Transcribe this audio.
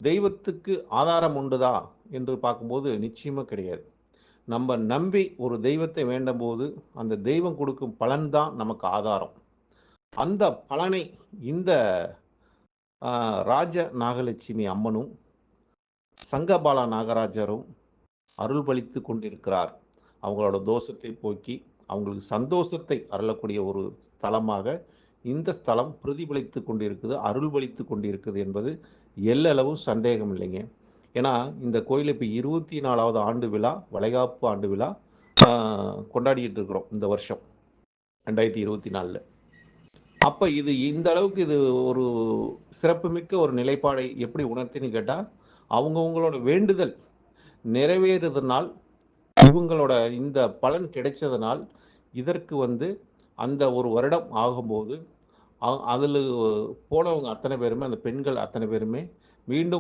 தெய்வத்துக்கு ஆதாரம் உண்டுதா என்று பார்க்கும்போது நிச்சயமா கிடையாது. நம்ம நம்பி ஒரு தெய்வத்தை வேண்டம்போது, அந்த தெய்வம் கொடுக்கும் பலன் தான் நமக்கு ஆதாரம். அந்த பலனை இந்த அ ராஜ நாகலட்சுமி அம்மனும், சங்கபாலா நாகராஜரும் அருள்பளித்துக் கொண்டிருக்கிறார். அவங்களோட தோஷத்தை போக்கி, அவங்களுக்கு சந்தோஷத்தை அருளக்கூடிய ஒரு ஸ்தலமாக இந்த ஸ்தலம் பிரதிபலித்துக் கொண்டிருக்குது, அருள்பளித்துக் கொண்டிருக்குது என்பது எள்ளளவு சந்தேகம் இல்லைங்க. ஏன்னா, இந்த கோயில் இப்ப 24வது ஆண்டு விழா, வளைகாப்பு ஆண்டு விழா ஆ கொண்டாடிட்டு இருக்கிறோம் இந்த வருஷம் 2024ல. அப்ப இது இந்த அளவுக்கு இது ஒரு சிறப்புமிக்க ஒரு நிலைப்பாடை எப்படி உணர்த்துதுன்னு கேட்டா, அவங்கவங்களோட வேண்டுதல் நிறைவேறுதனால், இவங்களோட இந்த பலன் கிடைச்சதனால், இதற்கு வந்து அந்த ஒரு வருடம் ஆகும்போது, அதில போனவங்க அத்தன பேருமே, அந்த பெண்கள் அத்தன பேருமே மீண்டும்